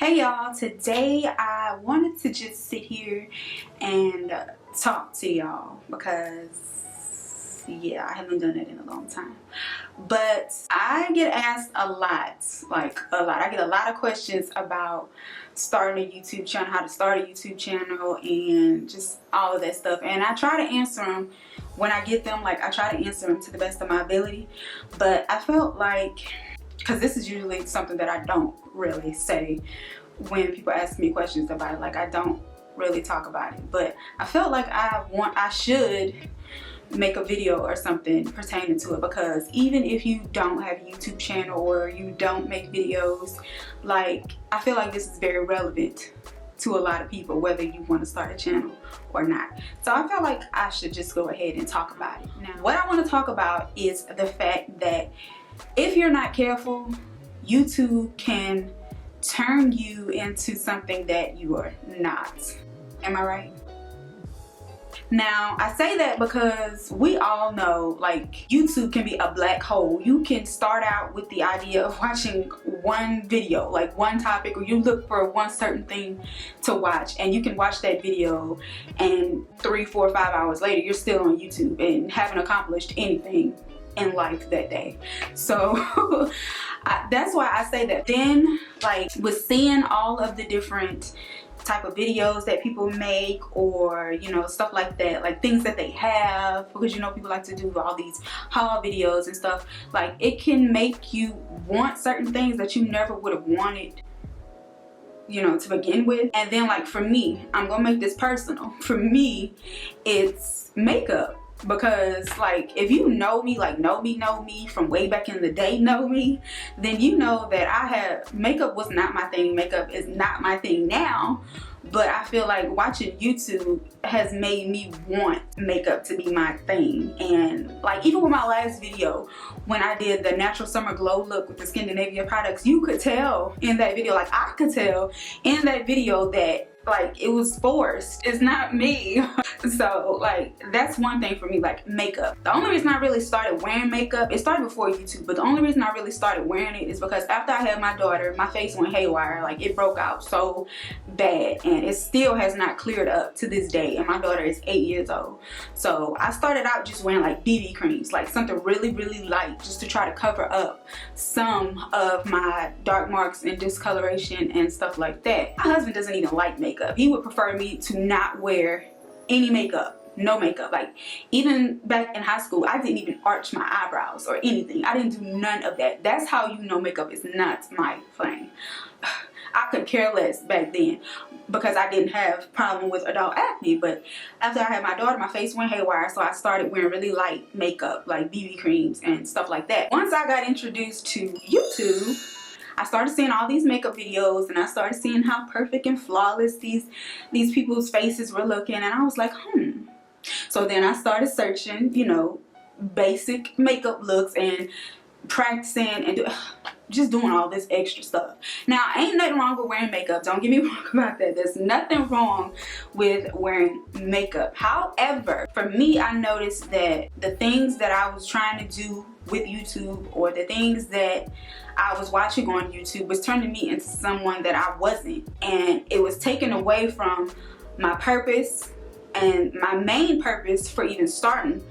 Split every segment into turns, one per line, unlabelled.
Hey y'all, today I wanted to just sit here and talk to y'all because yeah, I haven't done it in a long time. But I get asked a lot, I get a lot of questions about starting a YouTube channel, how to start a YouTube channel, and just all of that stuff. And I try to answer them when I get them. I try to answer them to the best of my ability. But I felt like, because this is usually something that I don't really say when people ask me questions about it, I don't really talk about it, but I felt like I should make a video or something pertaining to it, because even if you don't have a YouTube channel or you don't make videos, I feel like this is very relevant to a lot of people, whether you want to start a channel or not. So I felt like I should just go ahead and talk about it. Now, what I want to talk about is the fact that if you're not careful, YouTube can turn you into something that you are not. Am I right? Now, I say that because we all know YouTube can be a black hole. You can start out with the idea of watching one video, one topic, or you look for one certain thing to watch, and you can watch that video and 3, 4, 5 hours later you're still on YouTube and haven't accomplished anything in life that day. So that's why I say that. Then with seeing all of the different type of videos that people make, or stuff like that, things that they have, because people like to do all these haul videos and stuff, it can make you want certain things that you never would have wanted to begin with. And then for me, I'm gonna make this personal. For me, it's makeup. Because if you know me, know me from way back in the day, know me, then you know that makeup was not my thing. Makeup is not my thing now, but I feel like watching YouTube has made me want makeup to be my thing. And even with my last video, when I did the natural summer glow look with the Scandinavia products, you could tell in that video, I could tell in that video that it was forced. It's not me. So that's one thing for me, makeup. The only reason I really started wearing makeup, it started before YouTube, but the only reason I really started wearing it is because after I had my daughter, my face went haywire. It broke out so bad, and it still has not cleared up to this day, and my daughter is 8 years old. So I started out just wearing BB creams, something really, really light, just to try to cover up some of my dark marks and discoloration and stuff like that. My husband doesn't even like makeup. He would prefer me to not wear any makeup, no makeup. Even back in high school, I didn't even arch my eyebrows or anything. I didn't do none of that. That's how you know makeup is not my thing. I could care less back then because I didn't have problem with adult acne. But after I had my daughter, my face went haywire, so I started wearing really light makeup, BB creams and stuff like that. Once I got introduced to YouTube, I started seeing all these makeup videos, and I started seeing how perfect and flawless these people's faces were looking, and I was like, So then I started searching, basic makeup looks and practicing and just doing all this extra stuff. Now, ain't nothing wrong with wearing makeup. Don't get me wrong about that. There's nothing wrong with wearing makeup. However, for me, I noticed that the things that I was trying to do with YouTube, or the things that I was watching on YouTube, was turning me into someone that I wasn't. And it was taken away from my purpose and my main purpose for even starting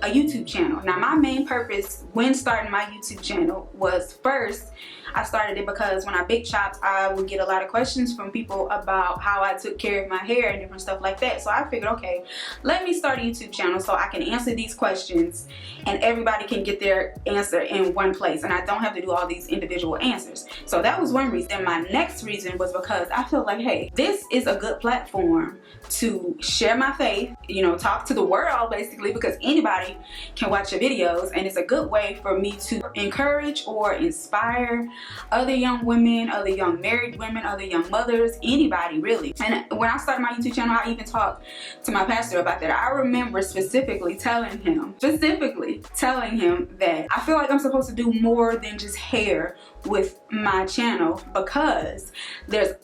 a YouTube channel. Now, my main purpose when starting my YouTube channel was, first, I started it because when I bake chops, I would get a lot of questions from people about how I took care of my hair and different stuff like that. So I figured, okay, let me start a YouTube channel so I can answer these questions and everybody can get their answer in one place, and I don't have to do all these individual answers. So that was one reason. And my next reason was because I felt like, hey, this is a good platform to share my faith, talk to the world basically, because anybody can watch your videos, and it's a good way for me to encourage or inspire other young women, other young married women, other young mothers, anybody really. And when I started my YouTube channel, I even talked to my pastor about that. I remember specifically telling him that I feel like I'm supposed to do more than just hair with my channel, because there's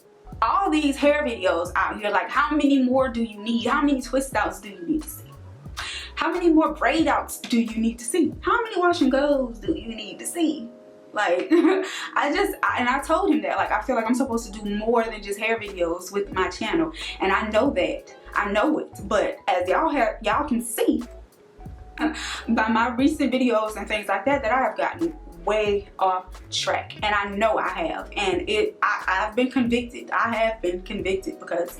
all these hair videos out here. How many more do you need? How many twist outs do you need to see? How many more braid outs do you need to see? How many wash and goes do you need to see? Like, and I told him that, like, I feel like I'm supposed to do more than just hair videos with my channel. And I know that. I know it. But as y'all can see by my recent videos and things like that, that I have gotten way off track. And I know I have. And I've been convicted. I have been convicted because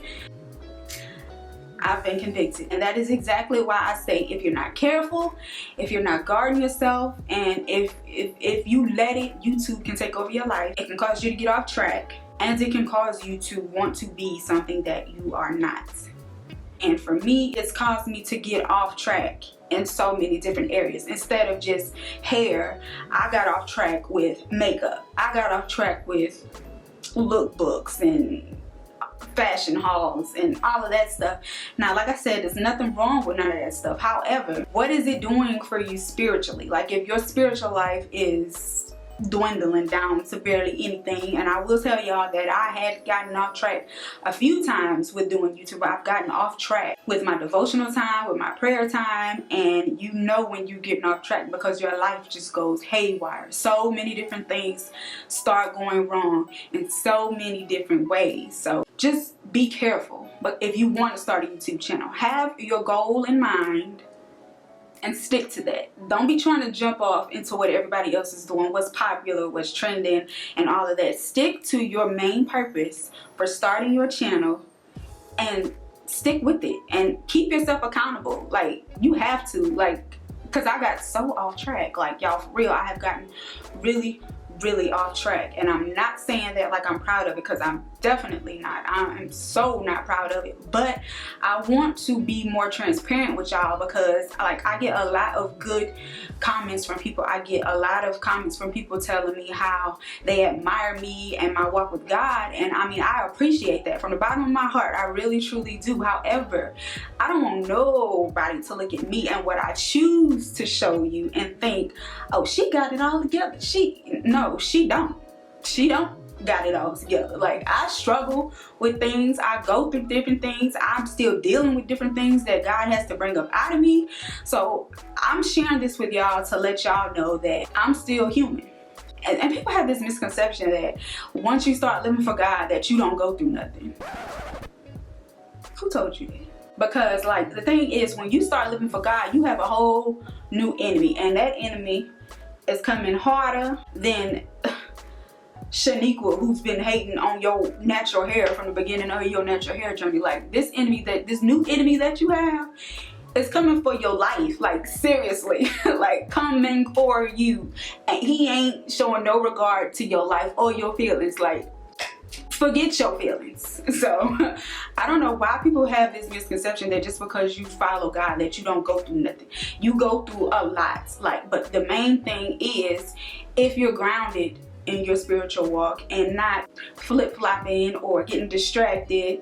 I've been convicted. And that is exactly why I say, if you're not careful, if you're not guarding yourself, and if you let it, YouTube can take over your life. It can cause you to get off track, and it can cause you to want to be something that you are not. And for me, it's caused me to get off track in so many different areas. Instead of just hair, I got off track with makeup. I got off track with lookbooks and fashion hauls and all of that stuff. Now, like I said, there's nothing wrong with none of that stuff. However, what is it doing for you spiritually? Like, if your spiritual life is dwindling down to barely anything, and I will tell y'all that I had gotten off track a few times with doing YouTube. I've gotten off track with my devotional time, with my prayer time, and you know when you're getting off track because your life just goes haywire. So many different things start going wrong in so many different ways. So just be careful. But if you want to start a YouTube channel, have your goal in mind and stick to that. Don't be trying to jump off into what everybody else is doing, what's popular, what's trending, and all of that. Stick to your main purpose for starting your channel and stick with it, and keep yourself accountable. Like, you have to, like, because I got so off track. Like, y'all, for real, I have gotten really off track. And I'm not saying that like I'm proud of it, because I'm definitely not. I'm so not proud of it. But I want to be more transparent with y'all, because like, I get a lot of good comments from people. I get a lot of comments from people telling me how they admire me and my walk with God. And I mean, I appreciate that from the bottom of my heart. I really truly do. However, I don't want nobody to look at me and what I choose to show you and think, oh, she got it all together. No, she don't. She don't got it all together. Like, I struggle with things. I go through different things. I'm still dealing with different things that God has to bring up out of me. So I'm sharing this with y'all to let y'all know that I'm still human. And people have this misconception that once you start living for God, that you don't go through nothing. Who told you that? Because like, the thing is, when you start living for God, you have a whole new enemy, and that enemy is coming harder than Shaniqua, who's been hating on your natural hair from the beginning of your natural hair journey. Like, this new enemy that you have is coming for your life. Like, seriously, like, coming for you. And he ain't showing no regard to your life or your feelings. Like, forget your feelings. So I don't know why people have this misconception that just because you follow God that you don't go through nothing. You go through a lot. Like, but the main thing is, if you're grounded in your spiritual walk and not flip-flopping or getting distracted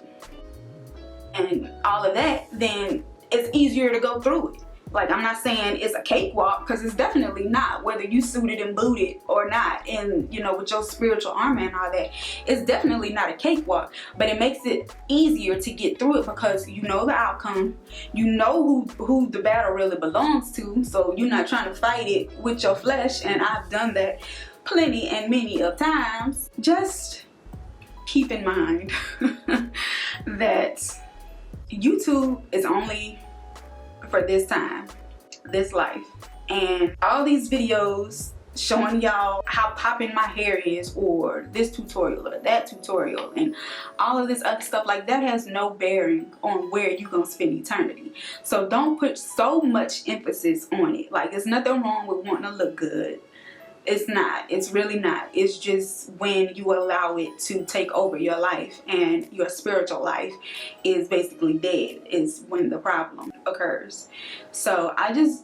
and all of that, then it's easier to go through it. Like, I'm not saying it's a cakewalk, because it's definitely not, whether you suited and booted or not, and you know, with your spiritual armor and all that. It's definitely not a cakewalk, but it makes it easier to get through it, because you know the outcome, you know who the battle really belongs to, so you're not trying to fight it with your flesh. And I've done that plenty and many of times. Just keep in mind that YouTube is only for this time, this life, and all these videos showing y'all how popping my hair is, or this tutorial or that tutorial, and all of this other stuff, like, that has no bearing on where you're gonna spend eternity. So don't put so much emphasis on it. Like, there's nothing wrong with wanting to look good. It's not. It's really not. It's just when you allow it to take over your life and your spiritual life is basically dead, is when the problem occurs. So I just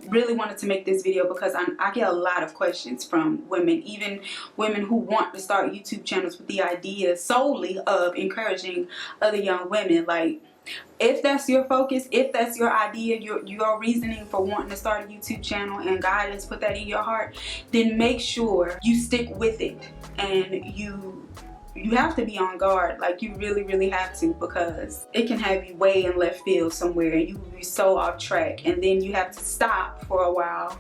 really wanted to make this video because I get a lot of questions from women, even women who want to start YouTube channels with the idea solely of encouraging other young women. Like, if that's your focus, if that's your idea, your reasoning for wanting to start a YouTube channel, and God has put that in your heart, then make sure you stick with it. And you have to be on guard. Like, you really have to, because it can have you way in left field somewhere and you will be so off track, and then you have to stop for a while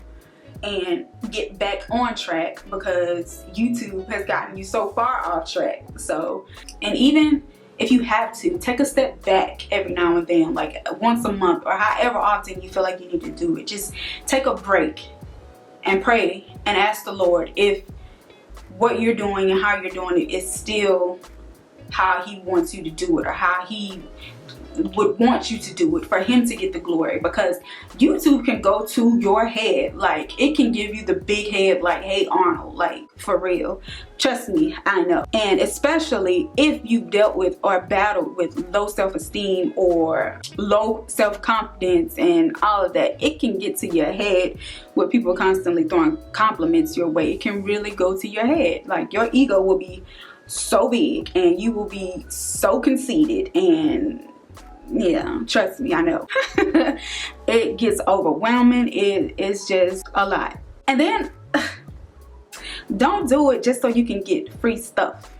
and get back on track, because YouTube has gotten you so far off track. So, and even if you have to, take a step back every now and then, like once a month or however often you feel like you need to do it. Just take a break and pray and ask the Lord if what you're doing and how you're doing it is still how He wants you to do it, or how He would want you to do it, for Him to get the glory. Because YouTube can go to your head, like it can give you the big head, like, hey Arnold, like for real. Trust me, I know. And especially if you've dealt with or battled with low self-esteem or low self-confidence and all of that, it can get to your head with people constantly throwing compliments your way. It can really go to your head. Like your ego will be so big and you will be so conceited, and yeah, trust me, I know. It gets overwhelming. It's just a lot. And then don't do it just so you can get free stuff.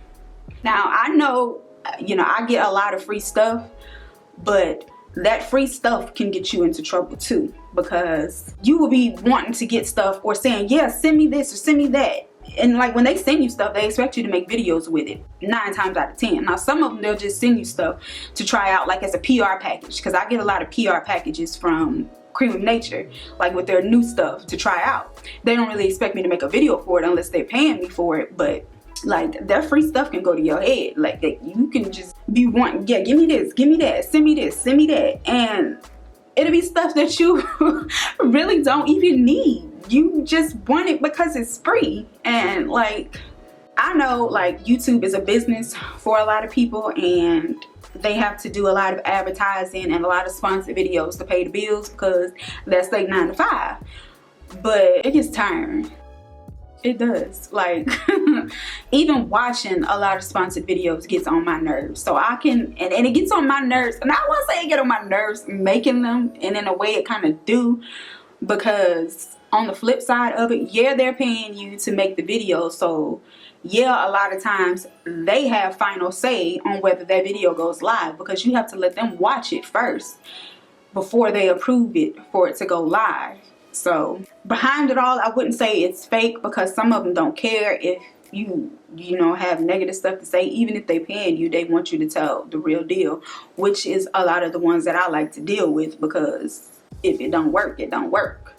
Now I know, you know, I get a lot of free stuff, but that free stuff can get you into trouble too, because you will be wanting to get stuff or saying, yeah, send me this or send me that. And like when they send you stuff, they expect you to make videos with it 9 times out of 10. Now some of them, they'll just send you stuff to try out, like as a PR package, because I get a lot of PR packages from Cream of Nature, like with their new stuff to try out. They don't really expect me to make a video for it unless they're paying me for it, but like their free stuff can go to your head. Like you can just be wanting, yeah, give me this, give me that, send me this, send me that, and it'll be stuff that you really don't even need. You just want it because it's free. And like, I know like YouTube is a business for a lot of people, and they have to do a lot of advertising and a lot of sponsored videos to pay the bills, because that's like 9 to 5. But it gets tiring. It does. Like even watching a lot of sponsored videos gets on my nerves. So I can, and it gets on my nerves, and I won't say it get on my nerves making them, and in a way it kind of do, because on the flip side of it, yeah, they're paying you to make the video, so yeah, a lot of times they have final say on whether that video goes live, because you have to let them watch it first before they approve it for it to go live. So behind it all, I wouldn't say it's fake, because some of them don't care if you know, have negative stuff to say. Even if they paying you, they want you to tell the real deal, which is a lot of the ones that I like to deal with, because if it don't work, it don't work.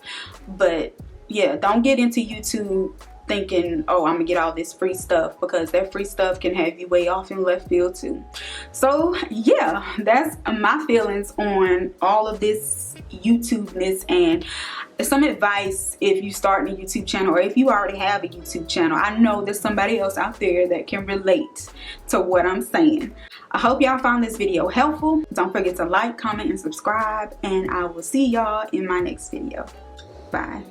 But yeah, don't get into YouTube thinking, oh, I'm gonna get all this free stuff, because that free stuff can have you way off in left field too. So yeah, that's my feelings on all of this YouTube-ness, and some advice if you starting a YouTube channel, or if you already have a YouTube channel. I know there's somebody else out there that can relate to what I'm saying. I hope y'all found this video helpful. Don't forget to like, comment, and subscribe, and I will see y'all in my next video. Bye.